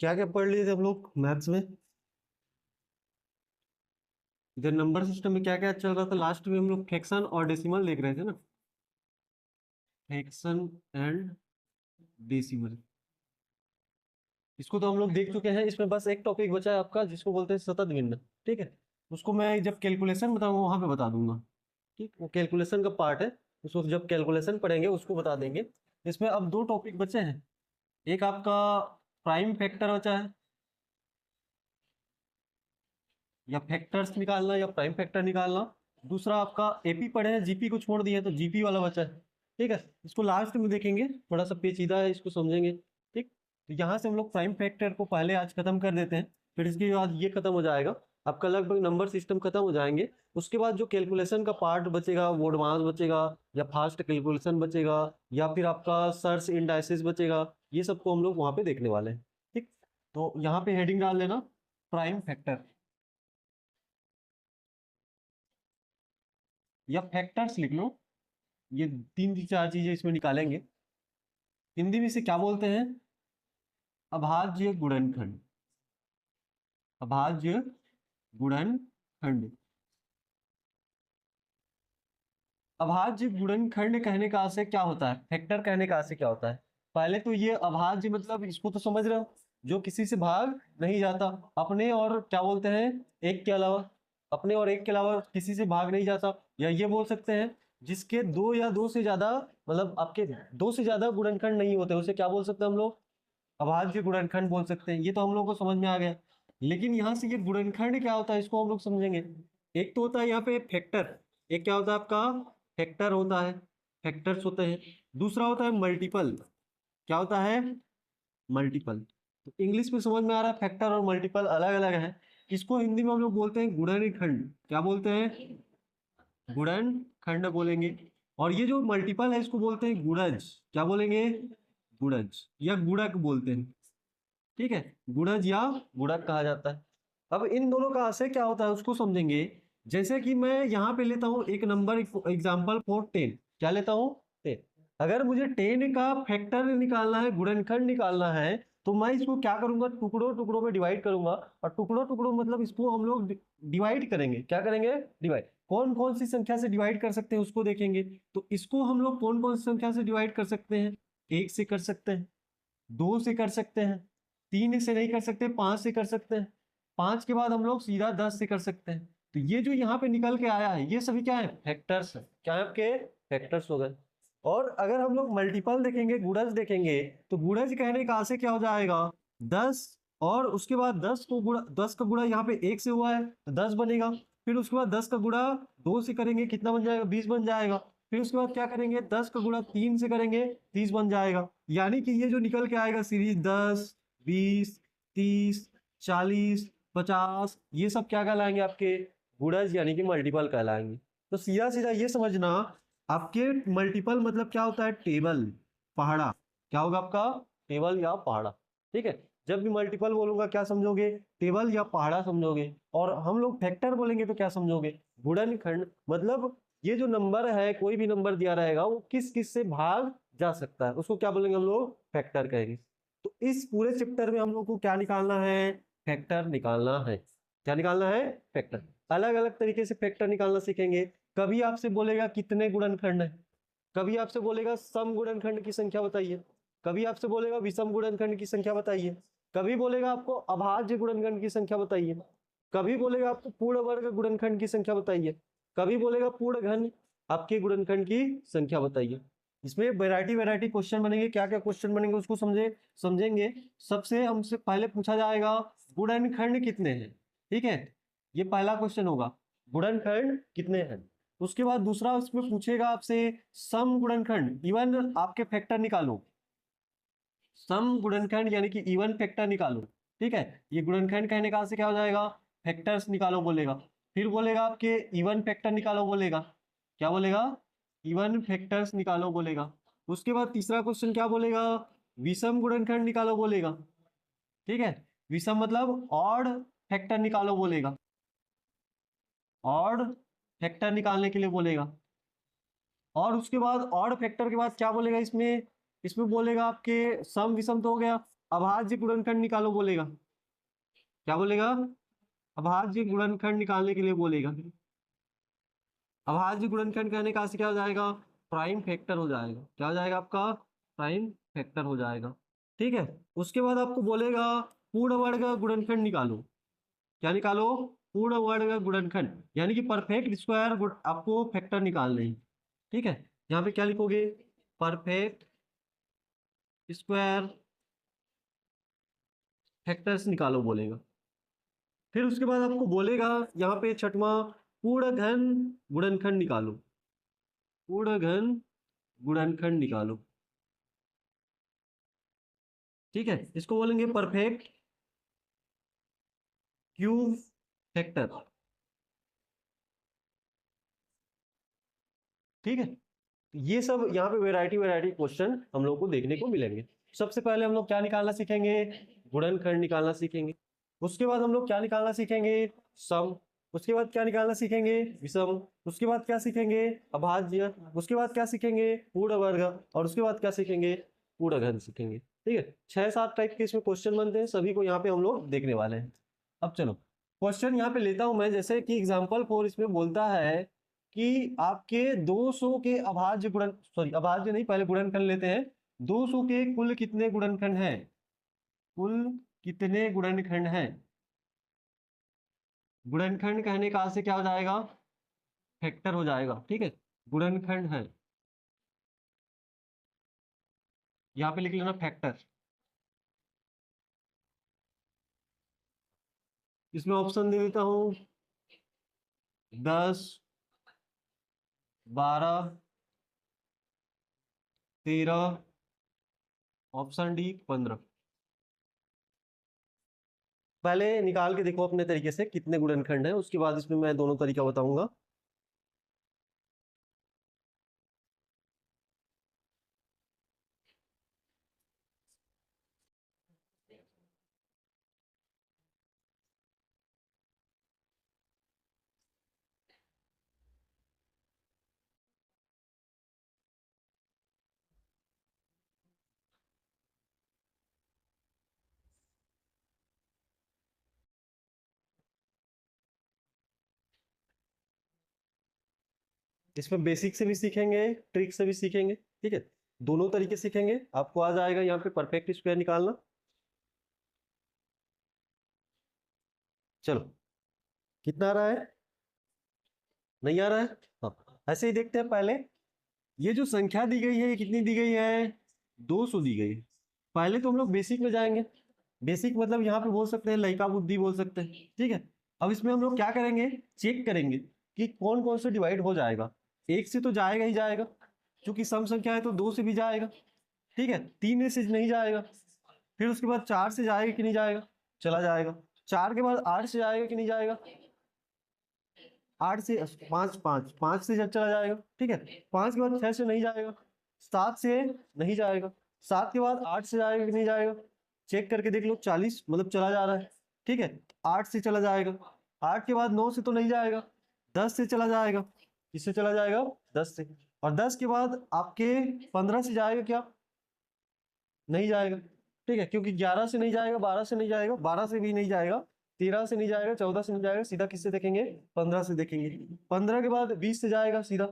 क्या क्या पढ़ लिए थे हम लोग मैथ्स में? इधर नंबर सिस्टम में क्या क्या चल रहा था? लास्ट में हम लोग फ्रैक्शन और डेसिमल देख रहे थे ना। फ्रैक्शन एंड डेसिमल, इसको तो हम लोग देख चुके हैं। इसमें बस एक टॉपिक बचा है आपका, जिसको बोलते हैं सतत भिन्न। ठीक है, उसको मैं जब कैलकुलेशन बताऊंगा वहां पे बता दूंगा। ठीक, वो कैलकुलेशन का पार्ट है, उसको जब कैलकुलेशन पढ़ेंगे उसको बता देंगे। इसमें अब दो टॉपिक बचे हैं। एक आपका प्राइम फैक्टर बचा है, या फैक्टर्स निकालना या प्राइम फैक्टर निकालना। दूसरा आपका एपी पढ़े हैं, जीपी को छोड़ दिए तो जीपी वाला बचा है। ठीक है, इसको लास्ट में देखेंगे, थोड़ा सा पेचीदा है, इसको समझेंगे। ठीक, तो यहाँ से हम लोग प्राइम फैक्टर को पहले आज खत्म कर देते हैं, फिर इसके बाद ये खत्म हो जाएगा। आपका लगभग नंबर सिस्टम खत्म हो जाएंगे। उसके बाद जो कैलकुलेशन का पार्ट बचेगा वो एडवांस बचेगा, या फास्ट कैलकुलेशन बचेगा, या फिर आपका सर्च इंडाइसिस बचेगा। ये सबको हम लोग वहाँ पे देखने वाले हैं। ठीक, तो यहाँ पे हेडिंग डाल लेना प्राइम फैक्टर या फैक्टर्स लिख लो। ये तीन चार चीजें इसमें निकालेंगे। हिंदी में इसे क्या बोलते हैं? अभाज्य गुणनखंड। अभाज्य गुणनखंड। अभाज्य गुणनखंड कहने का आशय क्या होता है? फैक्टर कहने का आशय क्या होता है? पहले तो ये अभाज्य मतलब इसको तो समझ रहे हो, जो किसी से भाग नहीं जाता, अपने और क्या बोलते हैं, एक के अलावा। अपने और एक के अलावा किसी से भाग नहीं जाता। या ये बोल सकते हैं जिसके दो या दो से ज्यादा, मतलब आपके दो से ज्यादा गुणनखंड नहीं होते, उसे क्या बोल सकते हैं हम लोग? अभाज्य गुणनखंड बोल सकते हैं। ये तो हम लोग को समझ में आ गया। लेकिन यहाँ से ये गुणनखंड क्या होता है इसको हम लोग समझेंगे। एक तो होता है यहाँ पे फैक्टर, एक क्या होता है आपका फैक्टर होता है, फैक्टर्स होते हैं। दूसरा होता है मल्टीपल। क्या होता है? मल्टीपल। तो इंग्लिश में समझ में आ रहा है, फैक्टर और मल्टीपल अलग अलग है। इसको हिंदी में हम लोग बोलते हैं गुणनखंड। क्या बोलते हैं? गुणनखंड बोलेंगे। और ये जो मल्टीपल है इसको बोलते हैं गुणज। क्या बोलेंगे? गुणज या गुणक बोलते हैं। ठीक है, गुणज या गुणक कहा जाता है। अब इन दोनों का आशय क्या होता है उसको समझेंगे। जैसे कि मैं यहाँ पे लेता हूँ एक नंबर, एग्जाम्पल फॉर 10। क्या लेता हूँ? 10। अगर मुझे 10 का फैक्टर निकालना है, गुणनखंड निकालना है, तो मैं इसको क्या करूंगा, टुकड़ों टुकड़ों में डिवाइड करूंगा। और टुकड़ों टुकड़ों मतलब इसको हम लोग डिवाइड करेंगे। क्या करेंगे? डिवाइड। कौन कौन सी संख्या से डिवाइड कर सकते हैं उसको देखेंगे। तो इसको हम लोग कौन कौन सी संख्या से डिवाइड कर सकते हैं? एक से कर सकते हैं, दो से कर सकते हैं, तीन से नहीं कर सकते, पांच से कर सकते हैं, पांच के बाद हम लोग सीधा 10 से कर सकते हैं। तो ये जो यहाँ पे निकल के आया है ये सभी क्या है? फैक्टर्स है। क्या है आपके? फैक्टर्स हो गए। और अगर हम लोग मल्टीपल देखेंगे, गुणज देखेंगे, तो गुणज कहने का से क्या हो जाएगा? 10। और उसके बाद 10 को गुणा, 10 का गुणा यहाँ पे एक से हुआ है तो 10 बनेगा। फिर उसके बाद 10 का गुणा दो से करेंगे, कितना बन जाएगा? 20 बन जाएगा। फिर उसके बाद क्या करेंगे? 10 का गुणा तीन से करेंगे, 30 बन जाएगा। यानी कि ये जो निकल के आएगा सीरीज 10, 20, 30, 40, 50, ये सब क्या कहलाएंगे आपके? गुणज यानी कि मल्टीपल कहलाएंगे। तो सीधा सीधा ये समझना, आपके मल्टीपल मतलब क्या होता है? टेबल, पहाड़ा। क्या होगा आपका? टेबल या पहाड़ा। ठीक है, जब भी मल्टीपल बोलूंगा क्या समझोगे? टेबल या पहाड़ा समझोगे। और हम लोग फैक्टर बोलेंगे तो क्या समझोगे? गुणनखंड। मतलब ये जो नंबर है, कोई भी नंबर दिया रहेगा वो किस किस से भाग जा सकता है, उसको क्या बोलेंगे हम लोग? फैक्टर कहेंगे। तो इस पूरे चैप्टर में हम लोग को क्या निकालना है? फैक्टर निकालना है। क्या निकालना है? फैक्टर। अलग अलग तरीके से फैक्टर निकालना सीखेंगे। कभी आपसे बोलेगा कितने गुणनखंड है, कभी आपसे बोलेगा सम गुणनखंड की संख्या बताइए, कभी आपसे बोलेगा विषम गुणनखंड की संख्या बताइए, कभी बोलेगा आपको अभाज्य गुणनखंड की संख्या बताइए, कभी बोलेगा आपको पूर्ण वर्ग गुणनखंड की संख्या बताइए, कभी बोलेगा पूर्ण घन आपके गुणनखंड की संख्या बताइए। इसमें वैरायटी वैरायटी क्वेश्चन बनेंगे। क्या क्या क्वेश्चन बनेंगे उसको समझेंगे। सबसे हमसे पहले पूछा जाएगा गुणनखंड कितने हैं। ठीक है, ये पहला क्वेश्चन होगा, गुणनखंड कितने हैं। उसके बाद दूसरा उसमें पूछेगा आपसे सम गुणनखंड, इवन आपके फैक्टर निकालो। सम गुणनखंड यानी कि इवन फैक्टर निकालो। ठीक है, ये गुणनखंड कहने का से क्या हो जाएगा? फैक्टर्स निकालो बोलेगा। फिर बोलेगा आपके इवन फैक्टर निकालो बोलेगा। क्या बोलेगा? इवन फैक्टर्स निकालो बोलेगा। उसके बाद तीसरा क्वेश्चन क्या बोलेगा? विषम गुणनखंड निकालो बोलेगा। ठीक है, विषम मतलब ऑड फैक्टर निकालो बोलेगा। ऑड फैक्टर निकालने के लिए बोलेगा। और उसके बाद ऑड फैक्टर के बाद क्या बोलेगा इसमें? इसमें बोलेगा आपके सम विषम तो हो गया, अभाज्य गुणनखंड निकालो बोलेगा। क्या बोलेगा? अभाज्य गुणनखंड निकालने के लिए बोलेगा। अभाज्य गुणनखंड कहने का अर्थ क्या हो जाएगा? प्राइम फैक्टर हो जाएगा। क्या हो जाएगा आपका? प्राइम फैक्टर हो जाएगा। ठीक है। उसके बाद आपको बोलेगा पूर्ण वर्ग गुणनखंड निकालो। क्या निकालो? पूर्ण वर्ग गुणनखंड, यानी कि परफेक्ट स्क्वायर आपको फैक्टर निकालने हैं। ठीक है। यहाँ पे क्या लिखोगे? परफेक्ट स्क्वायर फैक्टर्स निकालो बोलेगा। फिर उसके बाद आपको बोलेगा यहाँ पे छठवां, पूर्ण घन गुणनखंड निकालो। पूर्ण घन गुणनखंड निकालो। ठीक है। इसको बोलेंगे परफेक्ट क्यूब फैक्टर। ठीक है। ये सब यहाँ पे वैरायटी वैरायटी क्वेश्चन हम लोग को देखने को मिलेंगे। सबसे पहले हम लोग क्या निकालना सीखेंगे? गुणनखंड निकालना सीखेंगे। उसके बाद हम लोग क्या निकालना सीखेंगे? सम। उसके बाद क्या निकालना सीखेंगे? विषम। उसके बाद क्या सीखेंगे? अभाज्य। उसके बाद क्या सीखेंगे? पूर्ण वर्ग। और उसके बाद क्या सीखेंगे? पूर्ण घन सीखेंगे। ठीक है। 6-7 टाइप के इसमें क्वेश्चन बनते हैं, सभी को यहाँ पे हम लोग देखने वाले हैं। अब चलो क्वेश्चन यहाँ पे लेता हूं मैं, जैसे कि एग्जाम्पल 4 इसमें बोलता है कि आपके 200 के अभाज्य गुणन, सॉरी अभाज्य नहीं, पहले गुणनखंड लेते हैं। 200 के कुल कितने गुणनखंड हैं? कुल कितने गुणनखंड हैं? गुणनखंड कहने का से क्या हो जाएगा? फैक्टर हो जाएगा। ठीक है। गुणनखंड है, यहाँ पे लिख लेना फैक्टर। इसमें ऑप्शन दे देता हूं, 10, 12, 13, ऑप्शन डी 15। पहले निकाल के देखो अपने तरीके से कितने गुणनखंड है, उसके बाद इसमें मैं दोनों तरीका बताऊंगा। इसमें बेसिक से भी सीखेंगे, ट्रिक से भी सीखेंगे। ठीक है। दोनों तरीके सीखेंगे, आपको आ जाएगा यहाँ पे परफेक्ट स्क्वायर निकालना। चलो, कितना आ रहा है? नहीं आ रहा है? हाँ, ऐसे ही देखते हैं। पहले ये जो संख्या दी गई है, ये कितनी दी गई है? 200 दी गई है। पहले तो हम लोग बेसिक में जाएंगे। बेसिक मतलब यहाँ पे बोल सकते हैं लइका बुद्धि बोल सकते हैं। ठीक है। अब इसमें हम लोग क्या करेंगे? चेक करेंगे कि कौन कौन से डिवाइड हो जाएगा। एक से तो जाएगा ही जाएगा, क्योंकि सम संख्या है तो 2 से भी जाएगा। ठीक है। 3 से नहीं जाएगा। फिर उसके बाद 4 से जाएगा कि नहीं जाएगा? चला जाएगा। 4 के बाद 8 से जाएगा कि नहीं जाएगा? 8 से 5, 5 से चला जाएगा। ठीक है। 5 के बाद 6 से नहीं जाएगा। 7 से नहीं जाएगा। 7 के बाद 8 से जाएगा कि नहीं जाएगा? चेक करके देख लो, 40 मतलब चला जा रहा है। ठीक है। 8 से चला जाएगा। 8 के बाद 9 से तो नहीं जाएगा। 10 से चला जाएगा। किससे चला जाएगा? 10 से। और 10 के बाद आपके 15 से जाएगा क्या? नहीं जाएगा। ठीक है। क्योंकि 11 से नहीं जाएगा, 12 से नहीं जाएगा, 12 से भी नहीं जाएगा, 13 से नहीं जाएगा, 14 से नहीं जाएगा, सीधा किससे देखेंगे? 15 से देखेंगे। 15 के बाद 20 से जाएगा सीधा।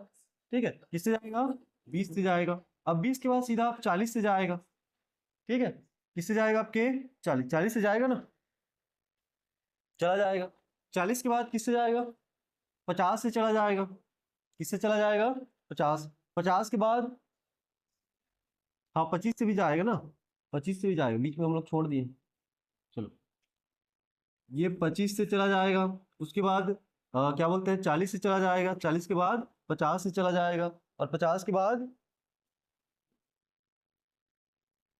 ठीक है। किससे जाएगा? 20 से जाएगा। अब 20 के बाद सीधा आप 40 से जाएगा। ठीक है। किससे जाएगा? आपके 40 से जाएगा ना, चला जाएगा। 40 के बाद किससे जाएगा? 50 से चला जाएगा। किससे चला जाएगा? 50। 50 के बाद हाँ 25 से भी जाएगा ना, 25 से भी जाएगा, बीच में हम लोग छोड़ दिए। चलो, ये 25 से चला जाएगा। उसके बाद क्या बोलते हैं, 40 से चला जाएगा। 40 के बाद 50 से चला जाएगा। और 50 के बाद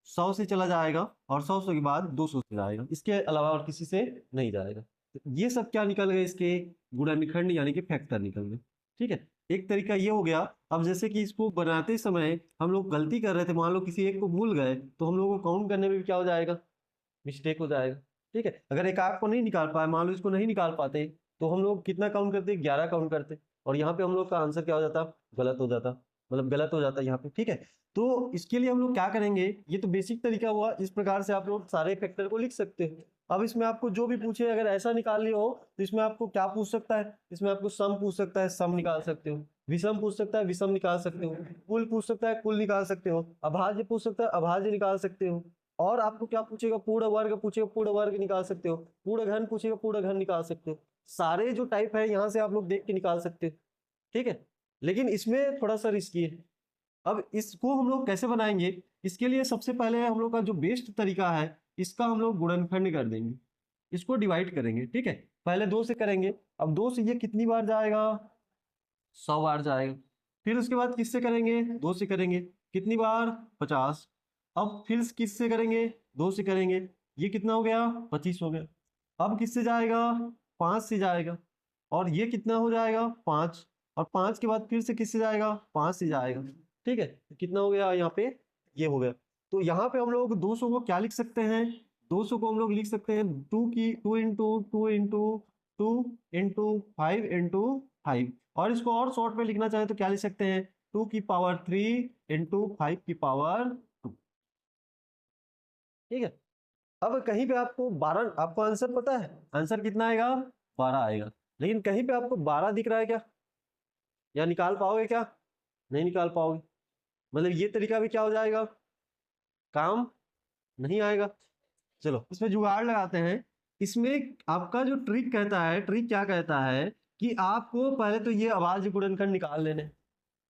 100 से चला जाएगा। और 100 के बाद 200 से जाएगा। इसके अलावा और किसी से नहीं जाएगा। तो ये सब क्या निकल गए? इसके गुणनखंड यानी कि फैक्टर निकल गए। ठीक है। एक तरीका ये हो गया। अब जैसे कि इसको बनाते समय हम लोग गलती कर रहे थे, मान लो किसी एक को भूल गए, तो हम लोग को काउंट करने में भी क्या हो जाएगा? मिस्टेक हो जाएगा। ठीक है। अगर एक आग को नहीं निकाल पाए, मान लो इसको नहीं निकाल पाते, तो हम लोग कितना काउंट करते? 11 काउंट करते। और यहाँ पे हम लोग का आंसर क्या हो जाता? गलत हो जाता। मतलब गलत हो जाता है यहाँ पे, ठीक है। तो इसके लिए हम लोग क्या करेंगे, ये तो बेसिक तरीका हुआ, इस प्रकार से आप लोग सारे फैक्टर को लिख सकते हो। अब इसमें आपको जो भी पूछे, अगर ऐसा निकालनी हो तो इसमें आपको क्या पूछ सकता है, इसमें आपको सम पूछ सकता है, सम निकाल सकते हो, विषम पूछ सकता है, विषम निकाल सकते हो, कुल पूछ सकता है, कुल निकाल सकते हो, अभाज्य पूछ सकता है, अभाज्य निकाल सकते हो। और आपको क्या पूछेगा, पूर्ण वर्ग पूछेगा, पूर्ण वर्ग निकाल सकते हो, पूर्ण घन पूछेगा, पूर्ण घन निकाल सकते हो। सारे जो टाइप है यहाँ से आप लोग देख के निकाल सकते हो, ठीक है। लेकिन इसमें थोड़ा सा रिस्की है। अब इसको हम लोग कैसे बनाएंगे, इसके लिए सबसे पहले हम लोग का जो बेस्ट तरीका है, इसका हम लोग गुणनखंड कर देंगे, इसको डिवाइड करेंगे, ठीक है। पहले 2 से करेंगे, अब 2 से ये कितनी बार जाएगा, 100 बार जाएगा। फिर उसके बाद किससे करेंगे, 2 से करेंगे, कितनी बार, 50। अब फिर किससे करेंगे, 2 से करेंगे, ये कितना हो गया, 25 हो गया। अब किससे जाएगा, 5 से जाएगा, और ये कितना हो जाएगा, 5। और 5 के बाद फिर से किससे जाएगा, 5 से जाएगा, ठीक है। तो कितना हो गया यहाँ पे, ये हो गया। तो यहाँ पे हम लोग 200 को क्या लिख सकते हैं, 200 को हम लोग लिख सकते हैं 2 इंटू 5 और इसको और शॉर्ट में लिखना चाहे तो क्या लिख सकते हैं, 2 की पावर 3 इंटू 5 की पावर 2, ठीक है। अब कहीं पे आपको 12, आपको आंसर पता है, आंसर कितना आएगा, 12 आएगा। लेकिन कहीं पे आपको 12 दिख रहा है क्या, या निकाल पाओगे क्या, नहीं निकाल पाओगे। मतलब ये तरीका भी क्या हो जाएगा, काम नहीं आएगा। चलो इसमें जुगाड़ लगाते हैं। इसमें आपका जो ट्रिक कहता है, ट्रिक क्या कहता है कि आपको पहले तो ये अभाज्य गुणनखंड निकाल लेने हैं,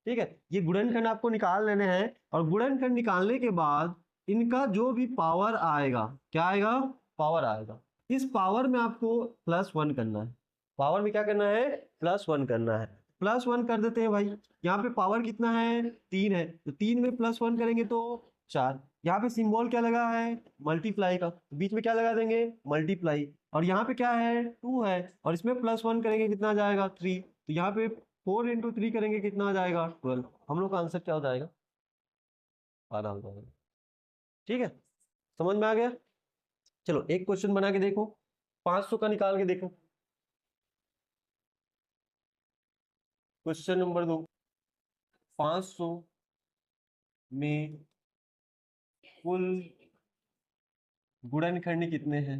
ठीक है। ये गुणनखंड आपको निकाल लेने हैं, और गुणनखंड निकालने के बाद इनका जो भी पावर आएगा, क्या आएगा, पावर आएगा, इस पावर में आपको +1 करना है। पावर में क्या करना है, +1 करना है। +1 कर देते हैं भाई। यहाँ पे पावर कितना है, 3 है, तो 3 में +1 करेंगे तो 4। यहाँ पे सिंबल क्या लगा है, मल्टीप्लाई का, बीच में क्या लगा देंगे, मल्टीप्लाई। और यहाँ पे क्या है, 2 है, और इसमें +1 करेंगे कितना आ जाएगा, 3। तो यहाँ पे 4 इंटू 3 करेंगे कितना आ जाएगा, 12। हम लोग का आंसर क्या हो जाएगा, 12 हो जाएगा, ठीक है। समझ में आ गया। चलो एक क्वेश्चन बना के देखो, 500 का निकाल के देखो। क्वेश्चन नंबर 2, 500 में कुल गुणनखंड कितने हैं,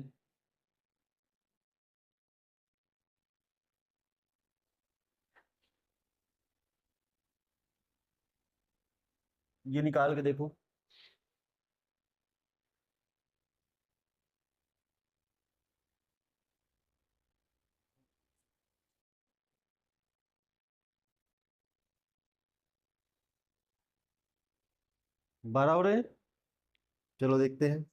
ये निकाल के देखो। बारह हो रहे हैं, चलो देखते हैं।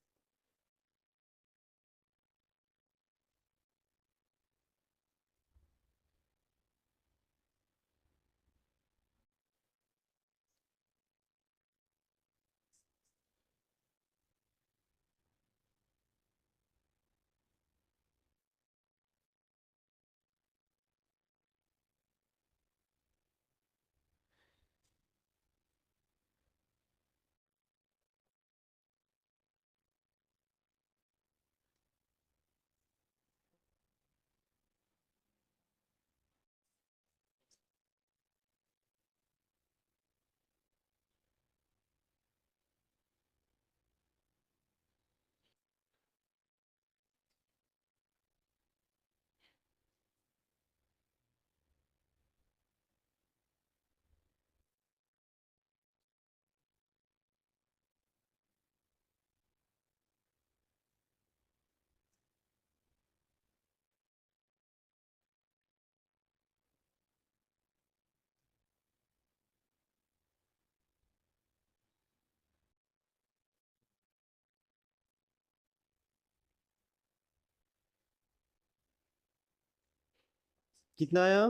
कितना आया,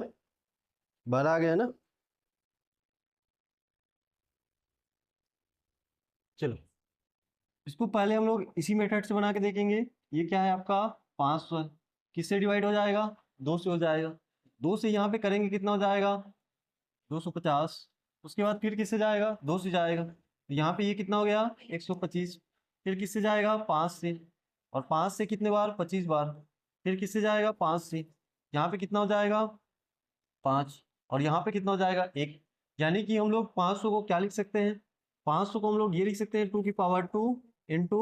12 आ गया ना। चलो इसको पहले हम लोग इसी मेथड से बना के देखेंगे। ये क्या है आपका, 500 है, किससे डिवाइड हो जाएगा, 2 से हो जाएगा। 2 से यहाँ पे करेंगे कितना हो जाएगा, 250। उसके बाद फिर किससे जाएगा, 2 से जाएगा, तो यहाँ पे ये कितना हो गया, 125। फिर किससे जाएगा, 5 से, और 5 से कितने बार, 25 बार। फिर किससे जाएगा, 5 से, यहाँ पे कितना हो जाएगा, 5। और यहाँ पे कितना हो जाएगा, 1। यानी कि हम लोग 500 को क्या लिख सकते हैं, 500 को हम लोग ये लिख सकते हैं 2 की पावर 2 इंटू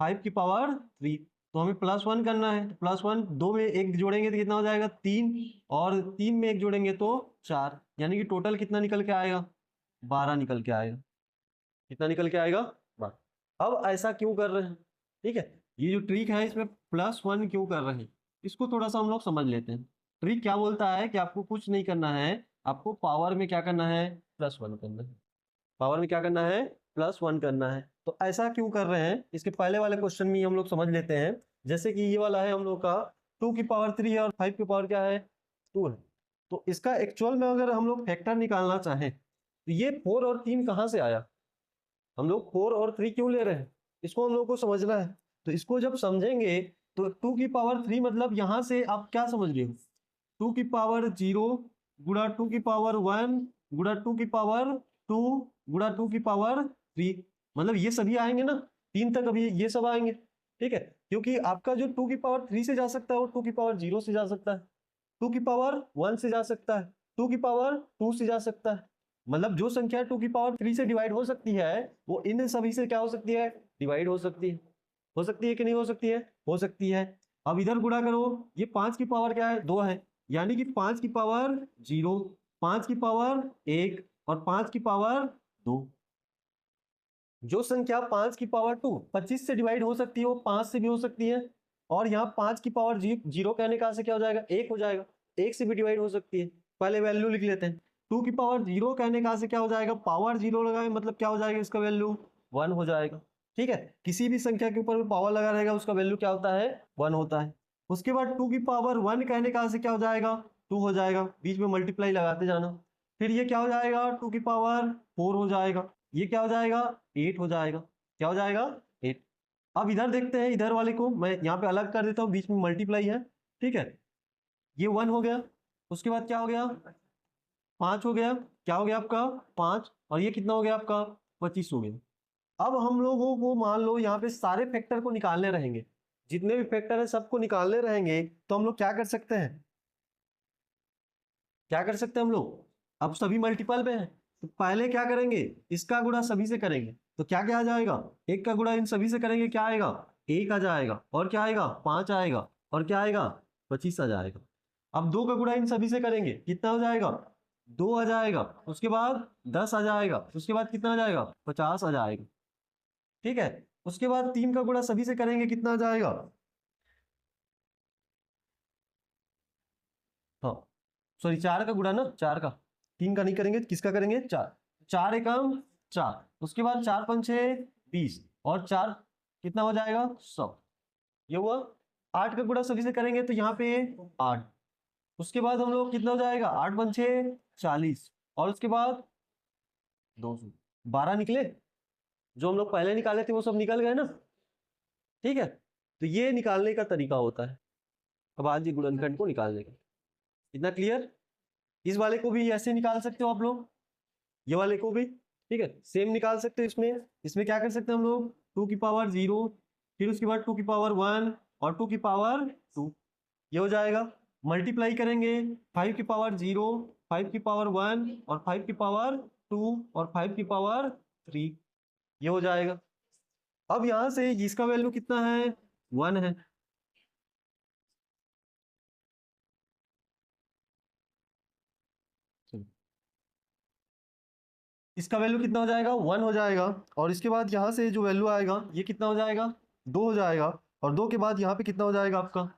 5 की पावर 3। तो हमें +1 करना है, तो +1 2 में एक जोड़ेंगे तो कितना हो जाएगा 3, और 3 में एक जोड़ेंगे तो 4, यानी कि टोटल कितना निकल के आएगा 12 निकल के आएगा। कितना निकल के आएगा 12। अब ऐसा क्यों कर रहे हैं, ठीक है, ये जो ट्रिक है इसमें +1 क्यों कर रहे हैं, इसको थोड़ा सा हम लोग समझ लेते हैं। ट्रिक क्या बोलता है कि आपको कुछ नहीं करना है, आपको पावर में क्या करना है +1 करना है, पावर में क्या करना है +1 करना है। तो ऐसा क्यों कर रहे हैं, इसके पहले वाले क्वेश्चन में ही हम लोग समझ लेते हैं। जैसे कि ये वाला है हम लोग का 2 की पावर 3 है और 5 की पावर क्या है 2 है। तो इसका एक्चुअल में अगर हम लोग फैक्टर निकालना चाहें तो ये 4 और 3 कहाँ से आया, हम लोग 4 और 3 क्यों ले रहे हैं, इसको हम लोग को समझना है। तो इसको जब समझेंगे तो 2 की पावर 3 मतलब यहाँ से आप क्या समझ रहे हो, 2 की पावर 0 गुणा 2 की पावर 1 गुणा 2 की पावर 2 गुणा 2 की पावर 3, मतलब ये सभी आएंगे ना, 3 तक अभी ये सब आएंगे, ठीक है, क्योंकि आपका जो 2 की पावर 3 से जा सकता है वो 2 की पावर 0 से जा सकता है, 2 की पावर 1 से जा सकता है, 2 की पावर 2 से जा सकता है। मतलब जो संख्या 2 की पावर 3 से डिवाइड हो सकती है वो इन सभी से क्या हो सकती है डिवाइड हो सकती है, हो सकती है कि नहीं हो सकती है, हो सकती है। अब इधर गुणा करो, ये 5 की पावर क्या है 2 है, यानी कि 5 की पावर 0, 5 की पावर 1 और 5 की पावर 2। जो संख्या 5 की पावर 2 25 से डिवाइड हो सकती है वो 5 से भी हो सकती है, और यहाँ 5 की पावर 0 कहने का से क्या हो जाएगा 1 हो जाएगा, 1 से भी डिवाइड हो सकती है। पहले वैल्यू लिख लेते हैं, 2 की पावर 0 कहने का से क्या हो जाएगा, पावर 0 लगाए मतलब क्या हो जाएगा इसका वैल्यू 1 हो जाएगा, ठीक है। किसी भी संख्या के ऊपर में पावर लगा रहेगा उसका वैल्यू क्या होता है 1 होता है। उसके बाद 2 की पावर 1 कहने का से क्या हो जाएगा 2 हो जाएगा, बीच में मल्टीप्लाई लगाते जाना, फिर ये क्या हो जाएगा 2 की पावर 4 हो जाएगा, ये क्या हो जाएगा 8 हो जाएगा, क्या हो जाएगा 8। अब इधर देखते हैं, इधर वाले को मैं यहाँ पे अलग कर देता हूँ, बीच में मल्टीप्लाई है, ठीक है, ये 1 हो गया, उसके बाद क्या हो गया 5 हो गया, क्या हो गया आपका 5, और ये कितना हो गया आपका 25 हो गया। अब हम लोगों को मान लो यहाँ पे सारे फैक्टर को निकालने रहेंगे, जितने भी फैक्टर है सबको निकालने रहेंगे, तो हम लोग क्या कर सकते हैं, क्या कर सकते हैं हम लोग, अब सभी मल्टीपल पे हैं तो पहले क्या करेंगे इसका गुणा सभी से करेंगे, तो क्या क्या आ जाएगा, एक का गुणा इन सभी से करेंगे क्या आएगा 1 आ जाएगा, और क्या आएगा 5 आएगा, और क्या आएगा 25 आ जाएगा। अब 2 का गुणा इन सभी से करेंगे कितना हो जाएगा 2 आ जाएगा, उसके बाद 10 आ जाएगा, उसके बाद कितना आ जाएगा 50 आ जाएगा, ठीक है। उसके बाद 3 का गुणा सभी से करेंगे कितना आ जाएगा, हाँ सॉरी 4 का गुणा ना 4 का, 3 का नहीं करेंगे, किसका करेंगे 4, 4 एकम 4, उसके बाद 4 पंचे 20, और 4 कितना हो जाएगा 100, ये हुआ। 8 का गुणा सभी से करेंगे तो यहाँ पे 8, उसके बाद हम लोग कितना हो जाएगा 8 पंचे 40, और उसके बाद 200, 12 निकले, जो हम लोग पहले निकाले थे वो सब निकल गए ना, ठीक है। तो ये निकालने का तरीका होता है अभाज्य गुणनखंड को निकालने का, इतना क्लियर। इस वाले को भी ऐसे निकाल सकते हो आप लोग, ये वाले को भी, ठीक है, सेम निकाल सकते हो। इसमें इसमें क्या कर सकते हैं हम लोग 2 की पावर 0, फिर उसके बाद 2 की पावर 1 और 2 की पावर 2, ये हो जाएगा। मल्टीप्लाई करेंगे 5 की पावर 0, 5 की पावर 1 और 5 की पावर 2 और 5 की पावर 3, ये हो जाएगा। अब यहां से इसका वैल्यू कितना है 1 है, इसका वैल्यू कितना हो जाएगा 1 हो जाएगा, और इसके बाद यहाँ से जो वैल्यू आएगा ये कितना हो जाएगा 2 हो जाएगा, और 2 के बाद यहाँ पे कितना हो जाएगा आपका,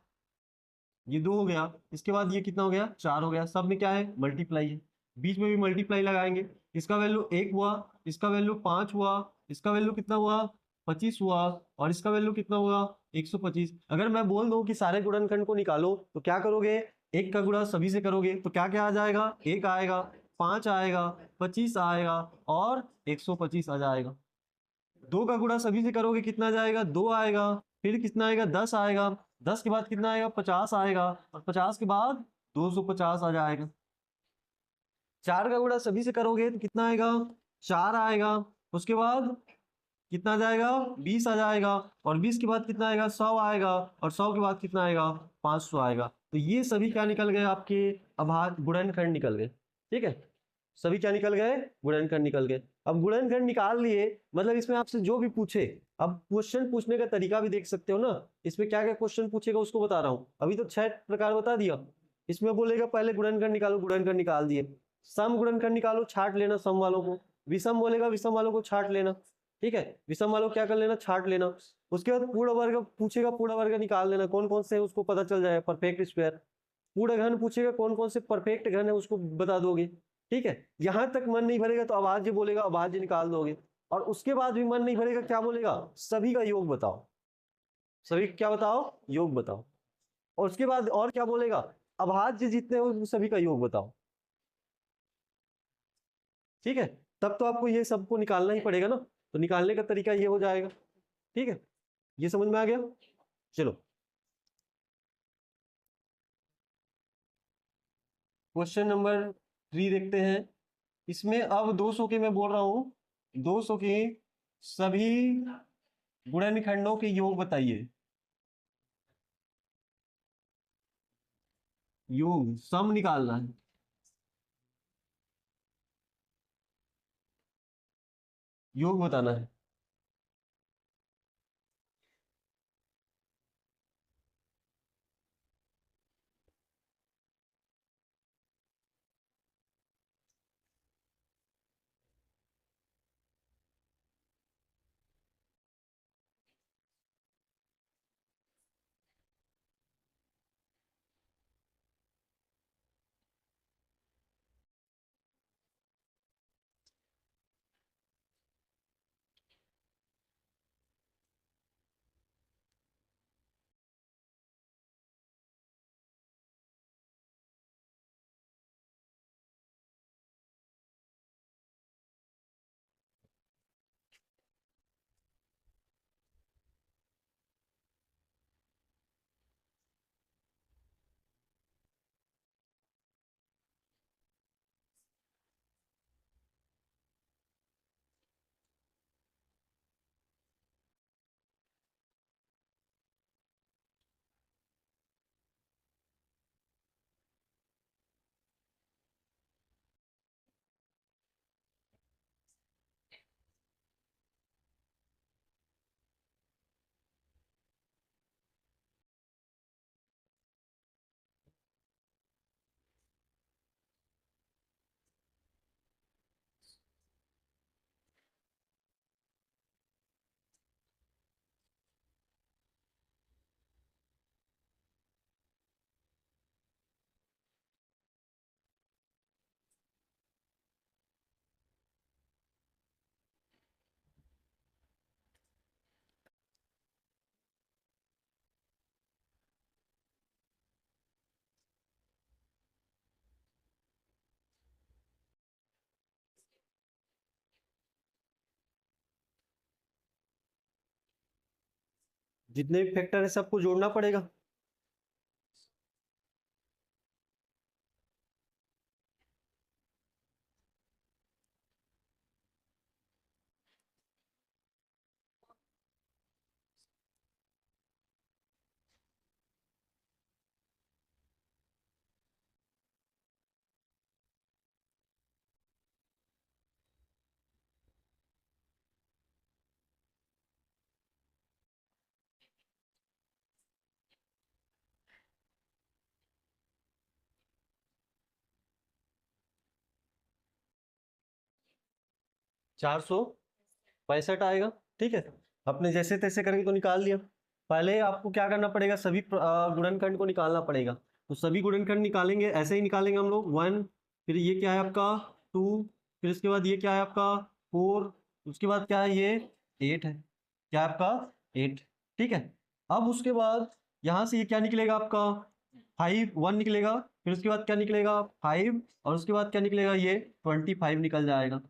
ये 2 हो गया, इसके बाद ये कितना हो गया 4 हो गया, सब में क्या है मल्टीप्लाई है, बीच में भी मल्टीप्लाई लगाएंगे, इसका वैल्यू 1 हुआ, इसका वैल्यू 5 हुआ, इसका वैल्यू कितना हुआ 25 हुआ, और इसका वैल्यू कितना हुआ 125। अगर मैं बोल दूं कि सारे गुणनखंड को निकालो तो क्या करोगे, एक का गुणा सभी से करोगे तो क्या क्या आ जाएगा 1 आएगा, 5 आएगा, 25 आएगा, और 125 आ जाएगा। 2 का गुणा सभी से करोगे कितना आ जाएगा 2 आएगा, फिर कितना आएगा 10 आएगा, 10 के बाद कितना आएगा 50 आएगा, और 50 के बाद 250 आ जाएगा। 4 का गुणा सभी से करोगे तो कितना आएगा 4 आएगा, उसके बाद कितना आ जाएगा 20 आ जाएगा, और 20 के बाद कितना आएगा 100 आएगा, और 100 के बाद कितना आएगा 500 आएगा। तो ये सभी क्या निकल गए आपके अभाज्य गुणनखंड निकल गए, ठीक है। सभी क्या निकल गए, गुणनखंड निकल गए। अब गुणनखंड निकाल लिए, मतलब इसमें आपसे जो भी पूछे, अब क्वेश्चन पूछने का तरीका भी देख सकते हो ना, इसमें क्या क्या क्वेश्चन पूछेगा उसको बता रहा हूँ। अभी तो 6 प्रकार बता दिया, इसमें बोलेगा पहले गुणनखंड निकालो, गुणनखंड निकाल दिए। सम गुणनखंड निकालो, छाट लेना सम वालों को। विषम बोलेगा, विषम वालों को छाट लेना। ठीक है, विषम वालों को क्या कर लेना, छाट लेना। उसके बाद पूर्ण वर्ग पूछेगा, पूर्ण वर्ग निकाल लेना, कौन कौन से है उसको पता चल जाएगा, परफेक्ट स्क्वायर। पूर्ण घन पूछेगा, कौन कौन से परफेक्ट घन है उसको बता दोगे। ठीक है, यहां तक मन नहीं भरेगा तो अभाज्य बोलेगा, अभाज्य निकाल दोगे। और उसके बाद भी मन नहीं भरेगा, क्या बोलेगा, सभी का योग बताओ। सभी क्या बताओ, योग बताओ। और उसके बाद और क्या बोलेगा, अभाज्य जितने हो सभी का योग बताओ। ठीक है, तब तो आपको ये सबको निकालना ही पड़ेगा ना, तो निकालने का तरीका ये हो जाएगा। ठीक है, ये समझ में आ गया। चलो क्वेश्चन नंबर 3 देखते हैं। इसमें अब 200 के मैं बोल रहा हूं, 200 के सभी गुणनखंडों के योग बताइए। योग सम निकालना है। योग बताना है। जितने भी फैक्टर है सबको जोड़ना पड़ेगा। 465 आएगा। ठीक है, अपने जैसे तैसे करके तो निकाल लिया। पहले आपको क्या करना पड़ेगा, सभी गुणनखंड को निकालना पड़ेगा। तो सभी गुणनखंड निकालेंगे, ऐसे ही निकालेंगे हम लोग। 1, फिर ये क्या है आपका 2, फिर इसके बाद ये क्या है आपका 4, उसके बाद क्या है ये 8 है। क्या है आपका 8। ठीक है, अब उसके बाद यहाँ से ये क्या निकलेगा आपका 5, 1 निकलेगा। फिर उसके बाद क्या निकलेगा 5, और उसके बाद क्या निकलेगा ये 25 निकल जाएगा।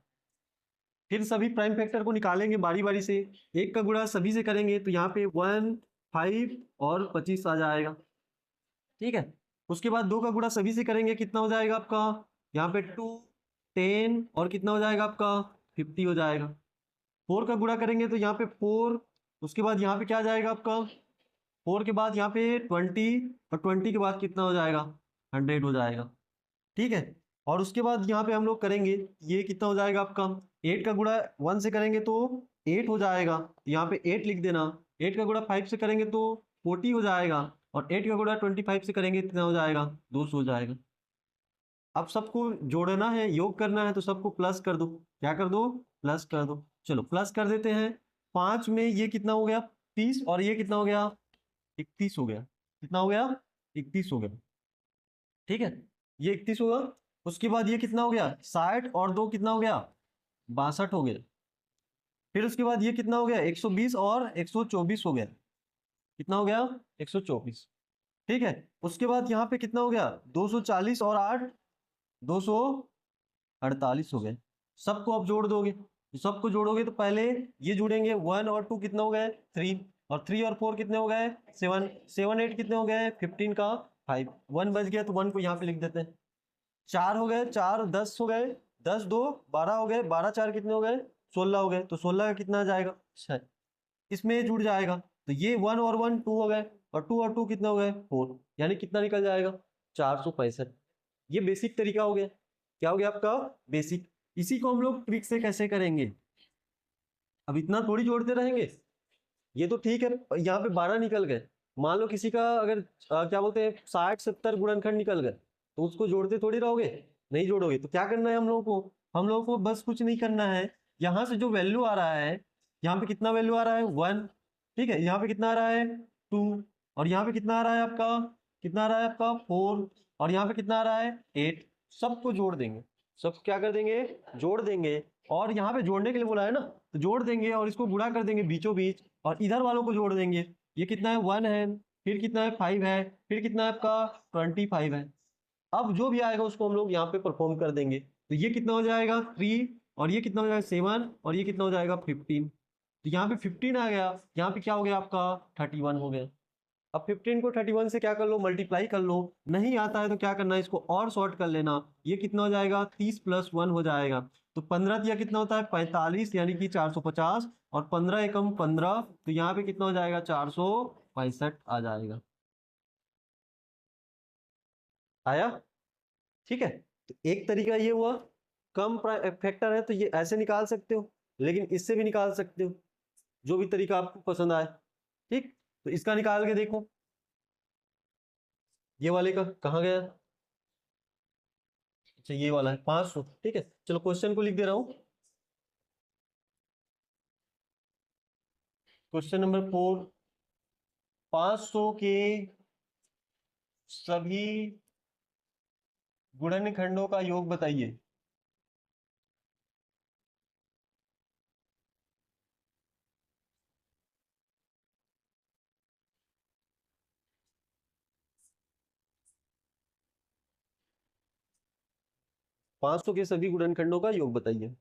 फिर सभी प्राइम फैक्टर को निकालेंगे बारी बारी से, एक का गुणा सभी से करेंगे तो यहाँ पे 1, 5 और 25 आ जाएगा। ठीक है, उसके बाद 2 का गुणा सभी से करेंगे, कितना हो जाएगा आपका यहाँ पे 2, 10 और कितना हो जाएगा आपका 50 हो जाएगा। 4 का गुणा करेंगे तो यहाँ पे 4, उसके बाद यहाँ पे क्या आ जाएगा आपका 4 के बाद यहाँ पे 20, और 20 के बाद कितना हो जाएगा 100 हो जाएगा। ठीक है, और उसके बाद यहाँ पे हम लोग करेंगे, ये कितना हो जाएगा आपका, 8 का गुणा 1 से करेंगे तो 8 हो जाएगा, यहाँ पे 8 लिख देना। 8 का गुणा 5 से करेंगे तो 40 हो जाएगा, और 8 का गुणा 25 से करेंगे कितना हो जाएगा, 200 हो जाएगा। अब सबको जोड़ना है, योग करना है, तो सबको प्लस कर दो। क्या कर दो, प्लस कर दो। चलो प्लस कर देते हैं। 5 में ये कितना हो गया, 30, और ये कितना हो गया, 31 हो गया। कितना हो गया, 31 हो गया। ठीक है, ये 31 होगा। उसके बाद ये कितना हो गया, 60, और 2 कितना हो गया, 62 हो गया। फिर उसके बाद ये कितना हो गया, 120 और 124 हो गया। कितना हो गया, 124। ठीक है, उसके बाद यहाँ पे कितना हो गया, 240 और 8, 248 हो गए। सबको अब जोड़ दोगे, तो सबको जोड़ोगे तो पहले ये जुड़ेंगे, 1 और 2 कितने हो गए, 3, और 3 और 4 कितने हो गए, 7, 7 8 कितने हो गए, 15 का 5, 1 बच गया तो 1 को यहाँ पे लिख देते हैं। 4 हो गए, 4 10 हो गए, 10 2 12 हो गए, 12 4 कितने हो गए, 16 हो गए, तो 16 का कितना आ जाएगा, 6। इसमें ये जुड़ जाएगा, तो ये 1 और 1 2 हो गए, और 2 कितने हो गए, 4, यानी कितना निकल जाएगा, 465। ये बेसिक तरीका हो गया। क्या हो गया आपका, बेसिक। इसी को हम लोग ट्रिक से कैसे करेंगे, अब इतना थोड़ी जोड़ते रहेंगे। ये तो ठीक है, यहाँ पे 12 निकल गए। मान लो किसी का अगर क्या बोलते हैं 60 70 गुणनखंड निकल गए, तो उसको जोड़ते थोड़ी रहोगे, नहीं जोड़ोगे। तो क्या करना है हम लोगों को, हम लोगों को बस कुछ नहीं करना है। यहाँ से जो वैल्यू आ रहा है, यहाँ पे कितना वैल्यू आ रहा है, 1। ठीक है, यहाँ पे कितना आ रहा है, 2, और यहाँ पे कितना आ रहा है आपका, कितना आ रहा है आपका, 4, और यहाँ पे कितना आ रहा है, 8। सबको जोड़ देंगे, सब क्या कर देंगे, जोड़ देंगे। और यहाँ पे जोड़ने के लिए बोला है ना, तो जोड़ देंगे और इसको गुणा कर देंगे बीचों बीच, और इधर वालों को जोड़ देंगे। ये कितना है, 1 है, फिर कितना है, 5 है, फिर कितना है आपका, 25 है। अब जो भी आएगा उसको हम लोग यहाँ पे परफॉर्म कर देंगे, तो ये कितना हो जाएगा, 3, और ये कितना हो जाएगा, 7, और ये कितना हो जाएगा, 15। तो यहाँ पे 15 आ गया, यहाँ पे क्या हो गया आपका, 31 हो गया। अब 15 को 31 से क्या कर लो, मल्टीप्लाई कर लो। नहीं आता है तो क्या करना है, इसको और शॉर्ट कर लेना। ये कितना हो जाएगा, 30 + 1 हो जाएगा। तो 15 दिया कितना होता है, 45, यानी कि 450, और 15 एकम 15, तो यहाँ पे कितना हो जाएगा, 465 आ जाएगा। आया, ठीक है। तो एक तरीका ये हुआ, कम फैक्टर है तो ये ऐसे निकाल सकते हो, लेकिन इससे भी निकाल सकते हो, जो भी तरीका आपको पसंद आए। ठीक, तो इसका निकाल के देखो, ये वाले का कहाँ गया, अच्छा ये वाला है 500। ठीक है, चलो क्वेश्चन को लिख दे रहा हूँ। क्वेश्चन नंबर 4, 500 के सभी गुणनखंडों का योग बताइए। 500 के सभी गुणनखंडों का योग बताइए।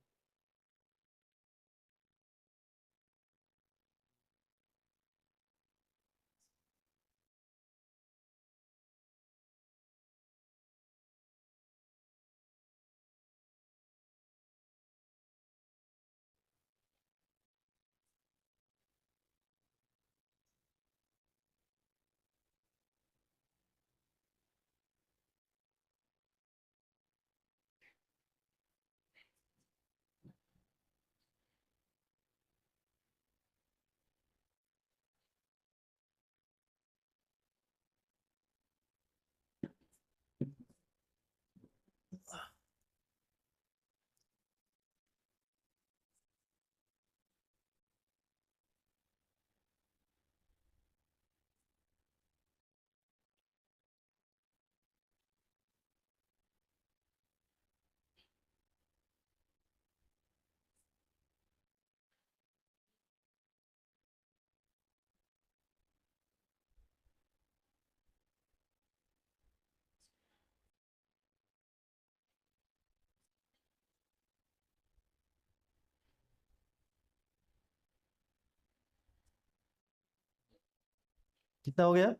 कितना हो गया,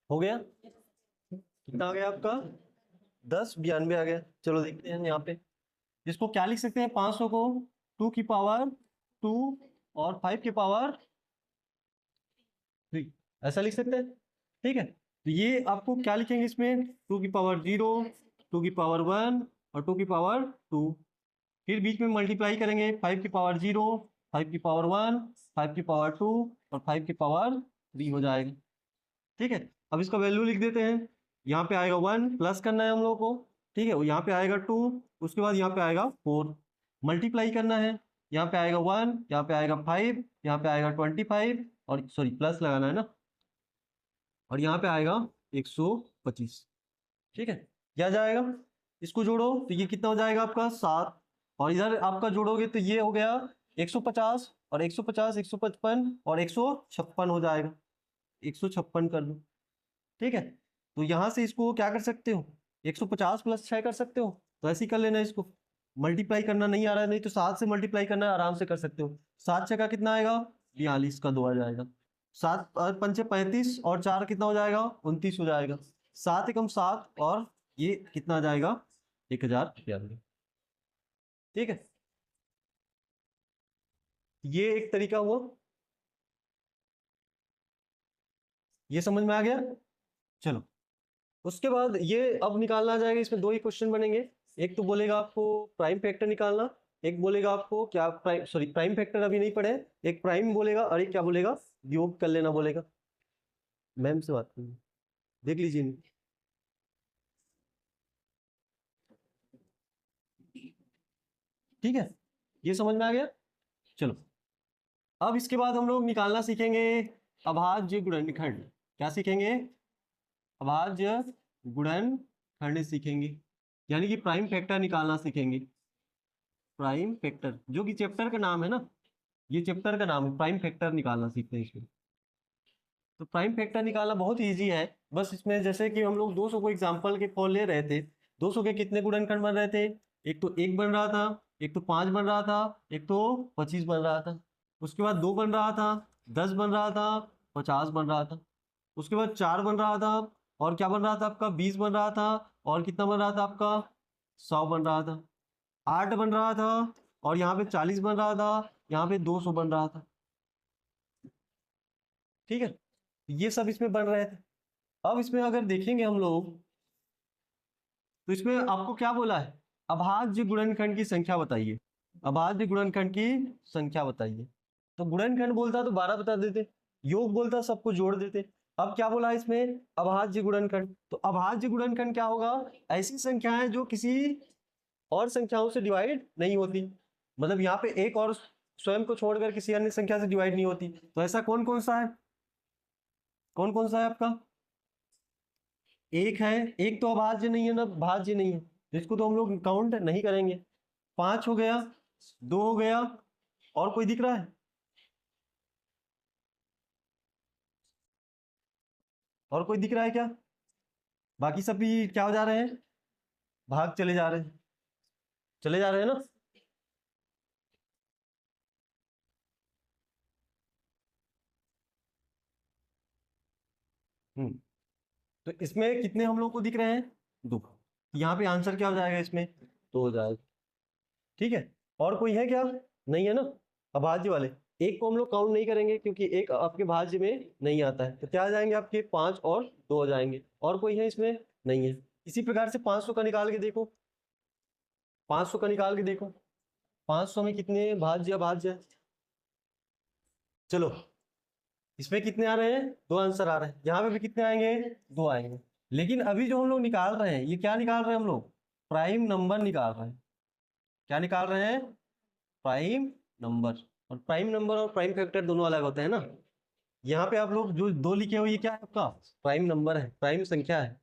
हो गया, कितना आ गया आपका 1092 आ गया। चलो देखते हैं यहाँ पे, इसको क्या लिख सकते हैं, 500 को 2 की पावर 2 और 5 की पावर 3, ऐसा लिख सकते हैं। ठीक है, तो ये आपको क्या लिखेंगे इसमें, 2 की पावर 0, 2 की पावर 1 और 2 की पावर 2, फिर बीच में मल्टीप्लाई करेंगे, 5 की पावर 0, 5 की पावर 1, 5 की पावर 2 और 5 की पावर 3 हो जाएगा। ठीक है, अब इसका वैल्यू लिख देते हैं, यहाँ पे आएगा 1 प्लस करना है हम लोग को। ठीक है, यहाँ पे आएगा 2, उसके बाद यहाँ पे आएगा 4, मल्टीप्लाई करना है, यहाँ पे आएगा 1, यहाँ पे आएगा 5, यहाँ पे आएगा 25 और सॉरी प्लस लगाना है ना, और यहाँ पे आएगा 125। ठीक है, क्या जाएगा, इसको जोड़ो तो ये कितना हो जाएगा आपका 7, और इधर आपका जोड़ोगे तो ये हो गया 150 और 150 155 और 156 हो जाएगा, 156 कर लो। ठीक है, तो यहाँ से इसको क्या कर सकते हो, 150 प्लस 6 कर सकते हो, तो ऐसे ही कर लेना, इसको मल्टीप्लाई करना नहीं आ रहा है, नहीं तो 7 से मल्टीप्लाई करना है, आराम से कर सकते हो। 7 6 का कितना आएगा, 42 का 2 आ जाएगा, 7 और 5 35 और 4 कितना हो जाएगा, 29 हो जाएगा, 7 एकम 7 और ये कितना आ जाएगा 1092। ठीक है, ये एक तरीका हुआ, ये समझ में आ गया। चलो, उसके बाद ये अब निकालना आ जाएगा, इसमें दो ही क्वेश्चन बनेंगे, एक तो बोलेगा आपको प्राइम फैक्टर निकालना, एक बोलेगा आपको क्या प्राइम सॉरी प्राइम फैक्टर अभी नहीं पढ़े, एक प्राइम बोलेगा और एक क्या बोलेगा, योग कर लेना बोलेगा। मैम से बात करिए, देख लीजिए। ठीक है, ये समझ में आ गया। चलो, अब इसके बाद हम लोग निकालना सीखेंगे अभाज्य गुणनखंड। क्या सीखेंगे, अभाज्य गुणनखंड सीखेंगे, यानी कि प्राइम फैक्टर निकालना सीखेंगे। प्राइम फैक्टर जो कि चैप्टर का नाम है ना, ये चैप्टर का नाम है, प्राइम फैक्टर निकालना सीखते हैं इसमें। तो प्राइम फैक्टर निकालना बहुत इजी है, बस इसमें जैसे कि हम लोग 200 को एग्जांपल के फॉर ले रहे थे, 200 के कितने गुणनखंड बन रहे थे, एक तो 1 बन रहा था, एक तो 5 बन रहा था, एक तो 25 बन रहा था, उसके बाद 2 बन रहा था, 10 बन रहा था, 50 बन रहा था, उसके बाद 4 बन रहा था, और क्या बन रहा था आपका 20 बन रहा था, और कितना बन रहा था आपका 100 बन रहा था, 8 बन रहा था, और यहाँ पे 40 बन रहा था, यहाँ पे 200 बन रहा था। ठीक है, ये सब इसमें बन रहे थे। अब इसमें अगर देखेंगे हम लोग, तो इसमें आपको क्या बोला है, अभाज्य गुणनखंड की संख्या बताइए, अभाज्य गुणनखंड की संख्या बताइए। तो गुणनखंड बोलता तो 12 बता देते, योग बोलता सबको जोड़ देते। अब क्या बोला है इसमें, अभाज्य गुणनखंड, तो अभाज्य गुणनखंड क्या होगा, ऐसी संख्याएं जो किसी और संख्याओं से डिवाइड नहीं होती, मतलब यहाँ पे एक और स्वयं को छोड़कर किसी अन्य संख्या से डिवाइड नहीं होती। तो ऐसा कौन कौन सा है, कौन कौन सा है आपका, एक है, एक तो अभाज्य नहीं है ना भाज्य नहीं है, जिसको तो हम लोग काउंट नहीं करेंगे। 5 हो गया, 2 हो गया, और कोई दिख रहा है, और कोई दिख रहा है क्या, बाकी सब भी क्या हो जा रहे हैं, भाग चले जा रहे हैं, चले जा रहे हैं ना। हम्म, तो इसमें कितने हम लोग को दिख रहे हैं, 2, यहाँ पे आंसर क्या हो जाएगा इसमें, 2 हो जाएगा। ठीक है, और कोई है क्या, नहीं है ना, अभाज्य वाले एक को हम लोग काउंट नहीं करेंगे क्योंकि एक आपके भाज्य में नहीं आता है, तो क्या आ जाएंगे आपके 5 और 2 हो जाएंगे, और कोई है इसमें, नहीं है। इसी प्रकार से 500 का निकाल के देखो, 500 का निकाल के देखो, 500 में कितने भाज्य अभाज्य है। चलो, इसमें कितने आ रहे हैं, 2 आंसर आ रहे हैं, यहाँ पे भी कितने आएंगे, 2 आएंगे। लेकिन अभी जो हम लोग निकाल रहे हैं, ये क्या निकाल रहे हैं हम लोग, प्राइम नंबर निकाल रहे हैं। क्या निकाल रहे हैं, प्राइम नंबर। और प्राइम नंबर और प्राइम फैक्टर दोनों अलग होते हैं ना। यहाँ पे आप लोग जो 2 लिखे हो, ये क्या है आपका, प्राइम नंबर है, प्राइम संख्या है।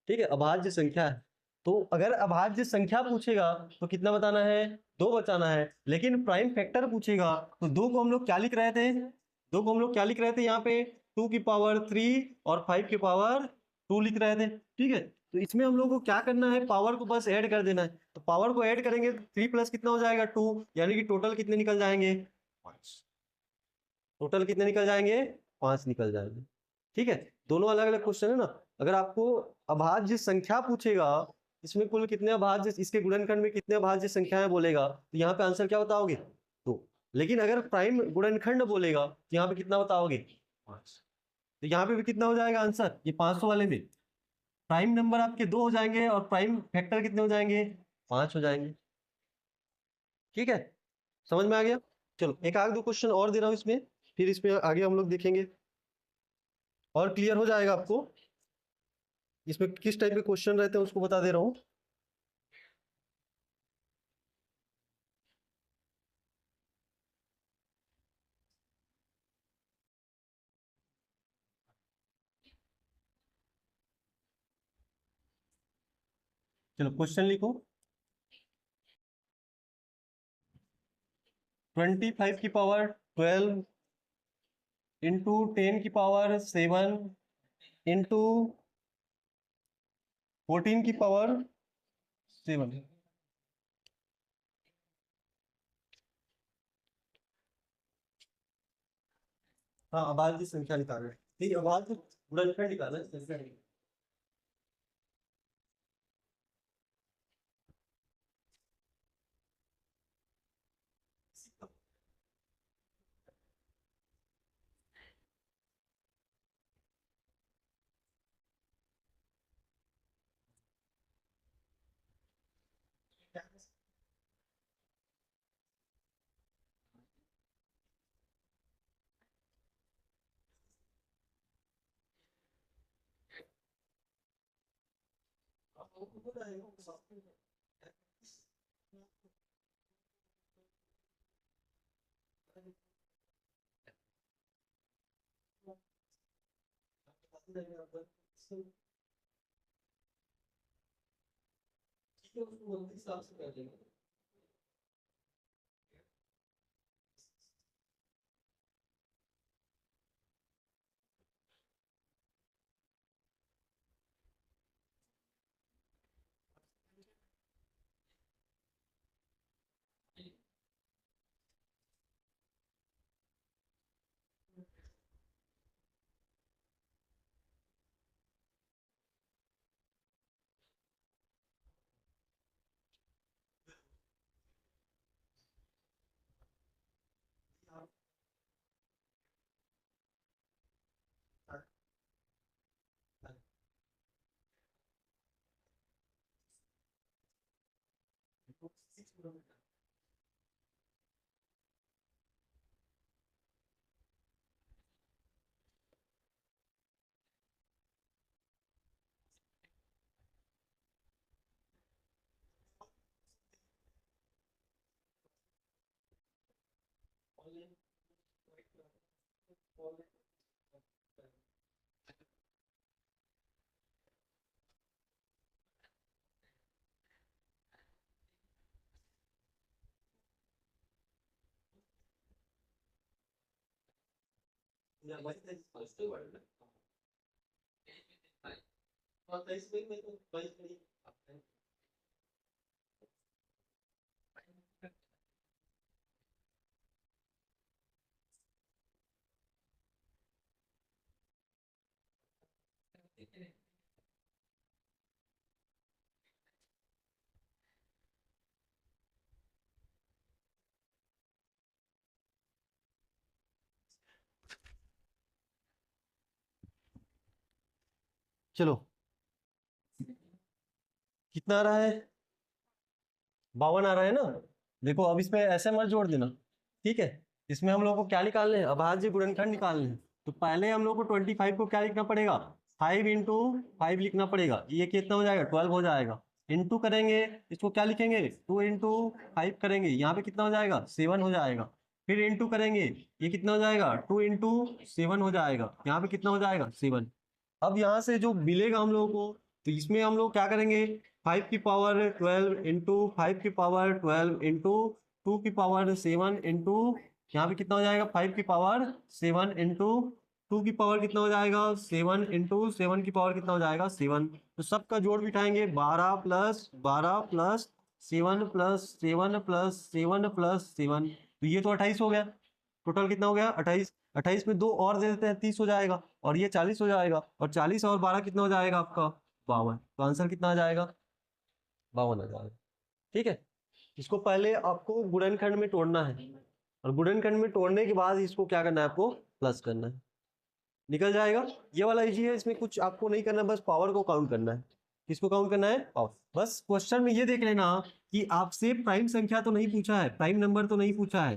ठीक है, अभाज्य संख्या है। तो अगर अभाज्य संख्या पूछेगा तो कितना बताना है, 2 बताना है। लेकिन प्राइम फैक्टर पूछेगा तो 2 को हम लोग क्या लिख रहे थे, 2 को हम लोग क्या लिख रहे थे, यहाँ पे 2 की पावर 3 और 5 की पावर 2 लिख रहे थे। ठीक है, तो इसमें हम लोग को क्या करना है, पावर को बस ऐड कर देना है। तो पावर को ऐड करेंगे, 3 प्लस कितना हो जाएगा 2, यानी कि टोटल कितने निकल जाएंगे, 5। टोटल कितने निकल जाएंगे, 5 निकल जाएंगे। ठीक है, दोनों अलग अलग क्वेश्चन है ना। अगर आपको अभाज्य संख्या पूछेगा, इसमें कुल कितने अभाज्य, इसके गुणनखंड में कितने अभाज्य संख्याएं बोलेगा, तो यहाँ पे आंसर क्या बताओगे? 2। लेकिन अगर प्राइम गुणनखंड बोलेगा तो यहाँ पे कितना बताओगे? 5। तो यहाँ पे भी कितना हो जाएगा आंसर, ये 500 वाले में प्राइम नंबर आपके 2 हो जाएंगे और प्राइम फैक्टर कितने हो जाएंगे? 5 हो जाएंगे। ठीक है, समझ में आ गया? चलो एक आध दो क्वेश्चन और दे रहा हूँ इसमें, फिर इसमें आगे हम लोग देखेंगे और क्लियर हो जाएगा आपको। इसमें किस टाइप के क्वेश्चन रहते हैं उसको बता दे रहा हूँ। चलो क्वेश्चन लिखो। 25 की पावर 12 इंटू 10 की पावर 7 इंटू 14 की पावर 7। हाँ, अभाज्य संख्या निकालना है। ठीक है, अभाज्य गुणनखंड निकालना है, संख्या नहीं। चलो कितना आ रहा है? 52 आ रहा है ना। देखो अब इसमें ऐसे मत जोड़ देना, ठीक है। इसमें हम लोग को क्या निकालने हैं? अभाज्य गुणनखंड निकालने हैं। तो पहले हम लोग को 25 को क्या लिखना पड़ेगा? 5 इंटू 5 लिखना पड़ेगा। ये कितना हो जाएगा? 12 हो जाएगा। इंटू करेंगे, इसको क्या लिखेंगे? 2 इंटू 5 करेंगे, यहाँ पे कितना हो जाएगा? 7 हो जाएगा। फिर इंटू करेंगे, ये कितना हो जाएगा? 2 इंटू 7 हो जाएगा। यहाँ पे कितना हो जाएगा? 7। अब यहाँ से जो मिलेगा हम लोगों को, तो इसमें हम लोग क्या करेंगे? 5 की पावर 12 इंटू 5 की पावर 12 इंटू 2 की पावर 7 इंटू, यहाँ पे कितना हो जाएगा? 5 की पावर 7 इंटू 2 की पावर कितना हो जाएगा? 7 इंटू 7 की पावर कितना हो जाएगा? 7। तो सबका जोड़ बिठाएंगे, 12 plus 12 plus 7 plus 7 plus 7 plus 7, तो ये तो 28 हो गया। टोटल कितना हो गया? 28। 28 में 2 और दे देते हैं, 30 हो जाएगा, और ये 40 हो जाएगा, और 40 और 12 कितना हो जाएगा आपका 52। तो आंसर कितना आ जाएगा 52 आ जाएगा। ठीक है, इसको पहले आपको गुणनखंड में तोड़ना है, और गुणनखंड में तोड़ने के बाद इसको क्या करना है, आपको प्लस करना है, निकल जाएगा। ये वाला इजी है, इसमें कुछ आपको नहीं करना, बस पावर को काउंट करना है। किसको काउंट करना है, पावर। बस क्वेश्चन में ये देख लेना कि आपसे प्राइम संख्या तो नहीं पूछा है, प्राइम नंबर तो नहीं पूछा है।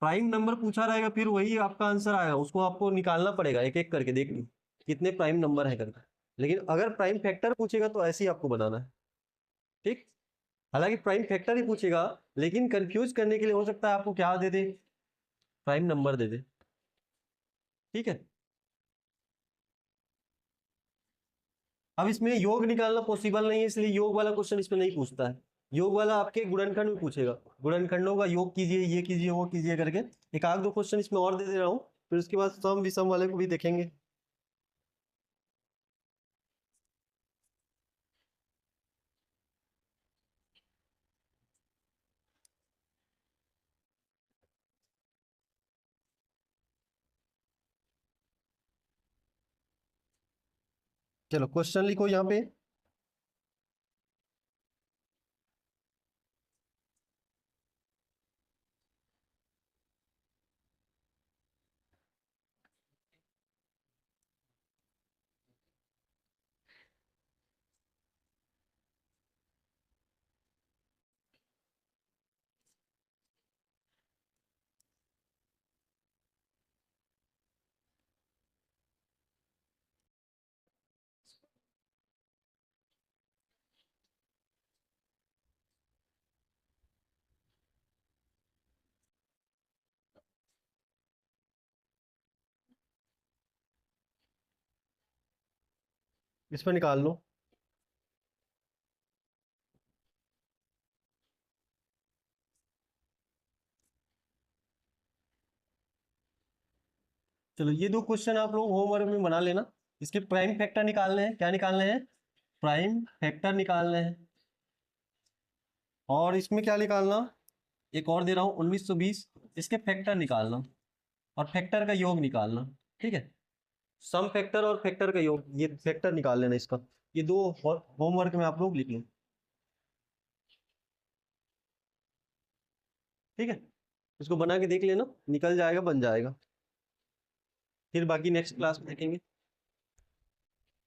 प्राइम नंबर पूछा रहेगा फिर वही आपका आंसर आएगा, उसको आपको निकालना पड़ेगा एक एक करके, देख लो कितने प्राइम नंबर है करके। लेकिन अगर प्राइम फैक्टर पूछेगा तो ऐसे ही आपको बनाना है। ठीक, हालांकि प्राइम फैक्टर ही पूछेगा, लेकिन कंफ्यूज करने के लिए हो सकता है आपको क्या दे दे, प्राइम नंबर दे दे। ठीक है, अब इसमें योग निकालना पॉसिबल नहीं है, इसलिए योग वाला क्वेश्चन इसमें नहीं पूछता है। योग वाला आपके गुणनखंड में पूछेगा, गुणनखंडों का योग कीजिए, ये कीजिए, वो कीजिए करके। एक आध दो क्वेश्चन इसमें और दे दे रहा हूँ, फिर उसके बाद सम विषम वाले को भी देखेंगे। चलो क्वेश्चन लिखो यहाँ पे। इसमें निकाल लो। चलो ये दो क्वेश्चन आप लोग होमवर्क में बना लेना। इसके प्राइम फैक्टर निकालने हैं, क्या निकालने हैं, प्राइम फैक्टर निकालने हैं। और इसमें क्या निकालना, एक और दे रहा हूँ 1920, इसके फैक्टर निकालना, और फैक्टर का योग निकालना। ठीक है, सम फैक्टर और फैक्टर का योग, ये फैक्टर निकाल लेना इसका। ये दो होमवर्क में आप लोग लिख लो। ठीक है, इसको बना के देख लेना, निकल जाएगा, बन जाएगा। फिर बाकी नेक्स्ट क्लास में देखेंगे।